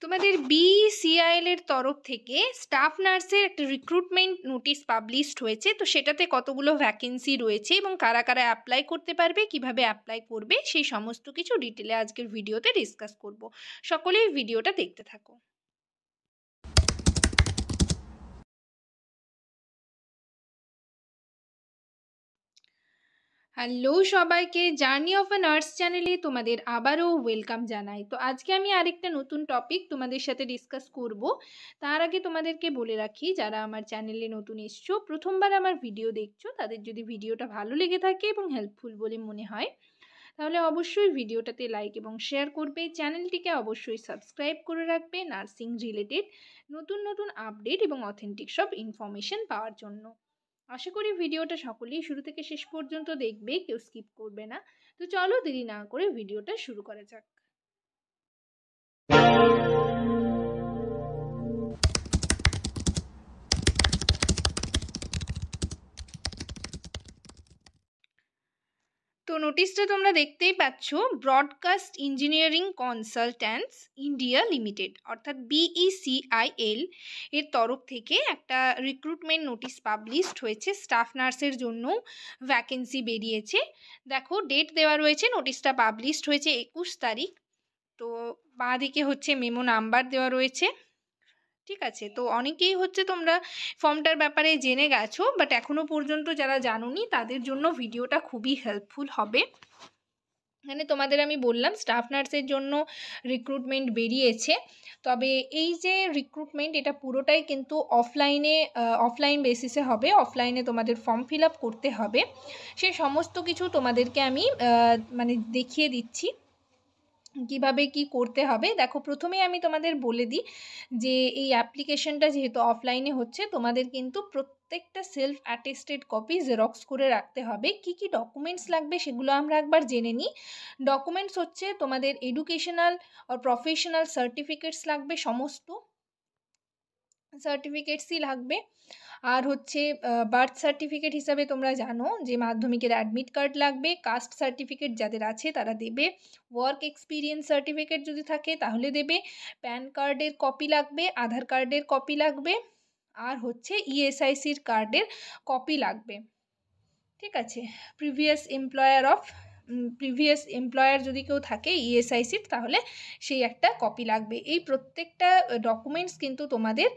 তোমাদের বিসিআইএল এর তরফ থেকে স্টাফ নার্সের একটা রিক্রুটমেন্ট নোটিশ পাবলিশড হয়েছে। তো সেটাতে কতগুলো ভ্যাকেন্সি রয়েছে এবং কারা কারা অ্যাপ্লাই করতে পারবে, কিভাবে অ্যাপ্লাই করবে, সেই সমস্ত কিছু ডিটেলে আজকের ভিডিওতে ডিসকাস করব। সকলেই ভিডিওটা দেখতে থাকো। হ্যালো সবাইকে, জার্নি অফ আ নার্স চ্যানেলে তোমাদের আবারও ওয়েলকাম জানাই। তো আজকে আমি আরেকটা নতুন টপিক তোমাদের সাথে ডিসকাস করব। তার আগে তোমাদেরকে বলে রাখি, যারা আমার চ্যানেলে নতুন এসছো, প্রথমবার আমার ভিডিও দেখছো, তাদের যদি ভিডিওটা ভালো লেগে থাকে এবং হেল্পফুল বলে মনে হয়, তাহলে অবশ্যই ভিডিওটাতে লাইক এবং শেয়ার করবে। চ্যানেলটিকে অবশ্যই সাবস্ক্রাইব করে রাখবে নার্সিং রিলেটেড নতুন নতুন আপডেট এবং অথেন্টিক সব ইনফরমেশন পাওয়ার জন্য। আশা করি ভিডিওটা সকলেই শুরু থেকে শেষ পর্যন্ত দেখবে, কেউ স্কিপ করবে না। তো চলো দেরি না করে ভিডিওটা শুরু করা যাক। তো নোটিশটা তোমরা দেখতেই পাচ্ছ, broadcast engineering consultants India limited অর্থাৎ বিইসিআইএল এর তরফ থেকে একটা রিক্রুটমেন্ট নোটিশ পাবলিশড হয়েছে। স্টাফ নার্সের জন্য ভ্যাকেন্সি বেরিয়েছে। দেখো ডেট দেওয়া রয়েছে, নোটিশটা পাবলিশড হয়েছে 21 তারিখ। তো বাঁ দিকে হচ্ছে মেমো নাম্বার দেওয়া রয়েছে, ঠিক আছে। তো অনেকেই হচ্ছে তোমরা ফর্মটার ব্যাপারে জেনে গেছো, বাট এখনো পর্যন্ত যারা জানোনি তাদের জন্য ভিডিওটা খুবই হেল্পফুল হবে। মানে তোমাদের আমি বললাম স্টাফ নার্সের জন্য রিক্রুটমেন্ট বেরিয়েছে, তবে এই যে রিক্রুটমেন্ট এটা পুরোটাই কিন্তু অফলাইন বেসিসে হবে। অফলাইনে তোমাদের ফর্ম ফিল আপ করতে হবে। সে সমস্ত কিছু তোমাদেরকে আমি মানে দেখিয়ে দিচ্ছি কিভাবে কি করতে হবে। দেখো প্রথমেই আমি তোমাদের বলে দিই যে এই অ্যাপ্লিকেশনটা যেহেতু অফলাইনে হচ্ছে, তোমাদের কিন্তু প্রত্যেকটা সেলফ অ্যাটেস্টেড কপি জেরক্স করে রাখতে হবে। কি কি ডকুমেন্টস লাগবে সেগুলো আমরা একবার জেনে নিই। ডকুমেন্টস হচ্ছে তোমাদের এডুকেশনাল আর প্রফেশনাল সার্টিফিকেটস লাগবে, সমস্ত সার্টিফিকেটসই লাগবে। আর হচ্ছে বার্থ সার্টিফিকেট হিসাবে তোমরা জানো যে মাধ্যমিকের অ্যাডমিট কার্ড লাগবে। কাস্ট সার্টিফিকেট যাদের আছে তারা দেবে। ওয়ার্ক এক্সপিরিয়েন্স সার্টিফিকেট যদি থাকে তাহলে দেবে। প্যান কার্ডের কপি লাগবে, আধার কার্ডের কপি লাগবে, আর হচ্ছে ইএসআইসির কার্ডের কপি লাগবে, ঠিক আছে। প্রিভিয়াস এমপ্লয়ার যদি কেউ থাকে ইএসআইসির, তাহলে সেই একটা কপি লাগবে। এই প্রত্যেকটা ডকুমেন্টস কিন্তু তোমাদের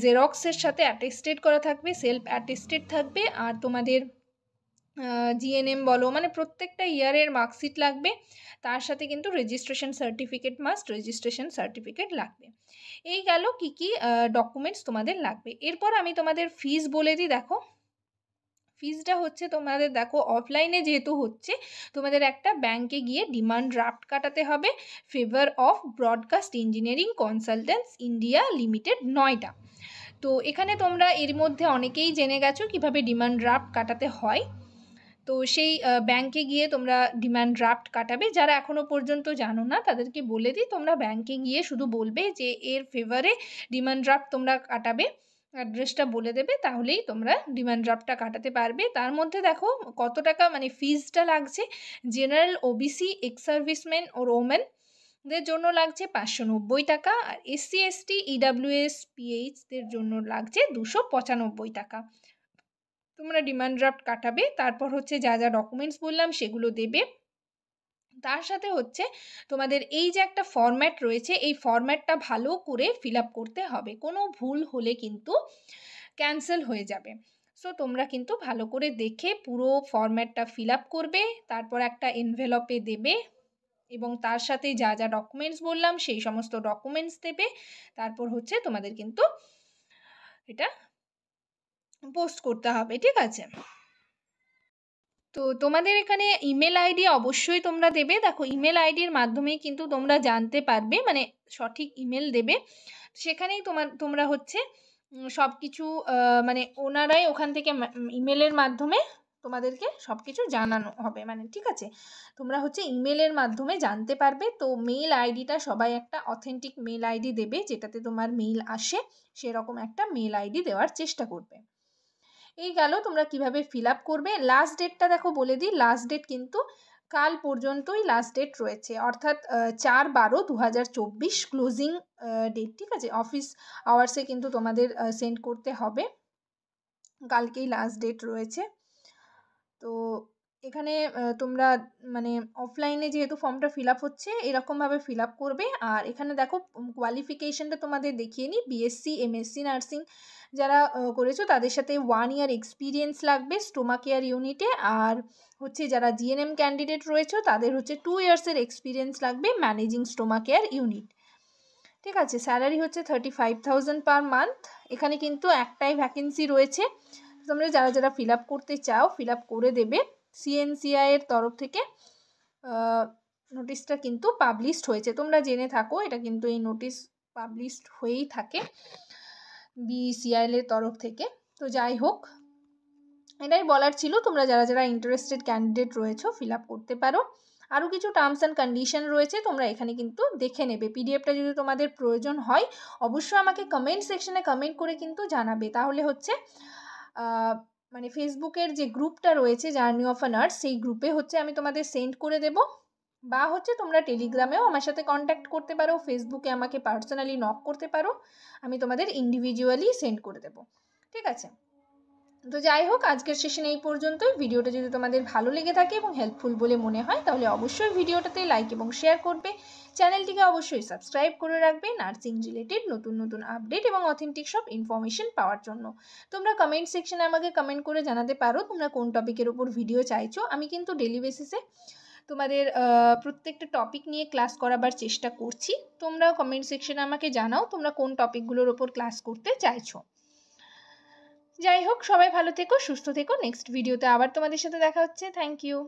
জেরক্সের সাথে অ্যাটেস্টেড করা থাকবে, সেলফ অ্যাটেস্টেড থাকবে। আর তোমাদের জিএনএম বলো, মানে প্রত্যেকটা ইয়ারের মার্কশিট লাগবে। তার সাথে কিন্তু রেজিস্ট্রেশন সার্টিফিকেট লাগবে। এই গেল কি কি ডকুমেন্টস তোমাদের লাগবে। এরপর আমি তোমাদের ফিস বলে দিই। দেখো ফিজটা হচ্ছে তোমাদের, দেখো অফলাইনে যেহেতু হচ্ছে, তোমাদের একটা ব্যাংকে গিয়ে ডিমান্ড ড্রাফট কাটাতে হবে favour of broadcast engineering consultants India limited, 9টা। তো এখানে তোমরা এর মধ্যে অনেকেই জেনে গেছো কিভাবে ডিমান্ড ড্রাফট কাটাতে হয়। তো সেই ব্যাংকে গিয়ে তোমরা ডিমান্ড ড্রাফট কাটাবে। যারা এখনও পর্যন্ত জানো না তাদেরকে বলে দিই, তোমরা ব্যাংকে গিয়ে শুধু বলবে যে এর ফেভারে ডিমান্ড ড্রাফট তোমরা কাটাবে, অ্যাড্রেসটা বলে দেবে, তাহলেই তোমরা ডিমান্ড ড্রাফটটা কাটাতে পারবে। তার মধ্যে দেখো কত টাকা মানে ফিজটা লাগছে। জেনারেল, ওবিসি, এক্স সার্ভিসম্যান ও ওমেনদের জন্য লাগছে 590 টাকা, আর এসসি এসটি ইডাব্লিউএস পিএইচদের জন্য লাগছে 295 টাকা। তোমরা ডিমান্ড ড্রাফট কাটাবে, তারপর হচ্ছে যা যা ডকুমেন্টস বললাম সেগুলো দেবে। তার সাথে হচ্ছে তোমাদের এই যে একটা ফরম্যাট রয়েছে, এই ফরম্যাটটা ভালো করে ফিল আপ করতে হবে। কোনো ভুল হলে কিন্তু ক্যান্সেল হয়ে যাবে। সো তোমরা কিন্তু ভালো করে দেখে পুরো ফরম্যাটটা ফিল আপ করবে, তারপর একটা এনভেলপে দেবে এবং তার সাথে যা যা ডকুমেন্টস বললাম সেই সমস্ত ডকুমেন্টস দেবে। তারপর হচ্ছে তোমাদের কিন্তু এটা পোস্ট করতে হবে, ঠিক আছে। তো তোমাদের এখানে ইমেল আইডি অবশ্যই তোমরা দেবে। দেখো ইমেল আইডির মাধ্যমেই কিন্তু তোমরা জানতে পারবে, মানে সঠিক ইমেল দেবে। সেখানেই তোমরা হচ্ছে সব কিছু মানে ওনারাই ওখান থেকে ইমেলের মাধ্যমে তোমাদেরকে সব কিছু জানানো হবে, মানে ঠিক আছে। তোমরা হচ্ছে ইমেলের মাধ্যমে জানতে পারবে। তো মেল আইডিটা সবাই একটা অথেন্টিক মেল আইডি দেবে, যেটাতে তোমার মেল আসে সেরকম একটা মেল আইডি দেওয়ার চেষ্টা করবে। এই গেল তোমরা কিভাবে ফিল আপ করবে। লাস্ট ডেটটা দেখো বলে দিই, লাস্ট ডেট কিন্তু কাল পর্যন্তই লাস্ট ডেট রয়েছে, অর্থাৎ 4/12/2024 ক্লোজিং ডেট, ঠিক আছে। অফিস আওয়ার্সে কিন্তু তোমাদের সেন্ড করতে হবে, কালকেই লাস্ট ডেট রয়েছে। তো এখানে তোমরা মানে অফলাইনে যেহেতু ফর্মটা ফিল আপ হচ্ছে এরকমভাবে ফিল আপ করবে। আর এখানে দেখো কোয়ালিফিকেশানটা তোমাদের দেখিয়ে নিই। বিএসসি এমএসসি নার্সিং যারা করেছো তাদের সাথে 1 ইয়ার এক্সপিরিয়েন্স লাগবে স্টোমা কেয়ার ইউনিটে। আর হচ্ছে যারা জিএনএম ক্যান্ডিডেট রয়েছে তাদের হচ্ছে 2 ইয়ার্সের এক্সপিরিয়েন্স লাগবে ম্যানেজিং স্টোমা কেয়ার ইউনিট, ঠিক আছে। স্যালারি হচ্ছে 35,000 পার মান্থ। এখানে কিন্তু একটাই ভ্যাকেন্সি রয়েছে, তোমরা যারা যারা ফিল আপ করতে চাও ফিল আপ করে দেবে। সিএনসিআই এর তরফ থেকে নোটিশটা কিন্তু পাবলিশড হয়েছে, তোমরা জেনে থাকো, এটা কিন্তু এই নোটিশ পাবলিশড হয়েই থাকে বিসিআইএল এর তরফ থেকে। তো যাই হোক, এটাই বলার ছিল, তোমরা যারা যারা ইন্টারেস্টেড ক্যান্ডিডেট রয়েছো ফিল আপ করতে পারো। আরও কিছু টার্মস অ্যান্ড কন্ডিশন রয়েছে, তোমরা এখানে কিন্তু দেখে নেবে। পিডিএফটা যদি তোমাদের প্রয়োজন হয় অবশ্যই আমাকে কমেন্ট সেকশনে কমেন্ট করে কিন্তু জানাবে, তাহলে হচ্ছে মানে ফেসবুকের যে গ্রুপটা রয়েছে জার্নি অফ আ নার্স, সেই গ্রুপে হচ্ছে আমি তোমাদের সেন্ড করে দেব, বা হচ্ছে তোমরা টেলিগ্রামেও আমার সাথে কন্ট্যাক্ট করতে পারো, ফেসবুকে আমাকে পার্সোনালি নক করতে পারো, আমি তোমাদের ইন্ডিভিজুয়ালি সেন্ড করে দেব, ঠিক আছে। তো যাই হোক, আজকের সেশন এই পর্যন্তই। ভিডিওটা যদি তোমাদের ভালো লেগে থাকে এবং হেল্পফুল বলে মনে হয় তাহলে অবশ্যই ভিডিওটাতে লাইক এবং শেয়ার করবে, চ্যানেলটিকে অবশ্যই সাবস্ক্রাইব করে রাখবে নার্সিং রিলেটেড নতুন নতুন আপডেট এবং অথেন্টিক সব ইনফরমেশন পাওয়ার জন্য। তোমরা কমেন্ট সেকশনে আমাকে কমেন্ট করে জানাতে পারো তোমরা কোন টপিকের ওপর ভিডিও চাইছো। আমি কিন্তু ডেলি বেসিসে তোমাদের প্রত্যেকটা টপিক নিয়ে ক্লাস করাবার চেষ্টা করছি। তোমরাও কমেন্ট সেকশনে আমাকে জানাও তোমরা কোন টপিকগুলোর ওপর ক্লাস করতে চাইছো। যাই হোক, সবাই ভালো থেকো, সুস্থ থেকো। নেক্সট ভিডিওতে আবার তোমাদের সাথে দেখা হচ্ছে। Thank you.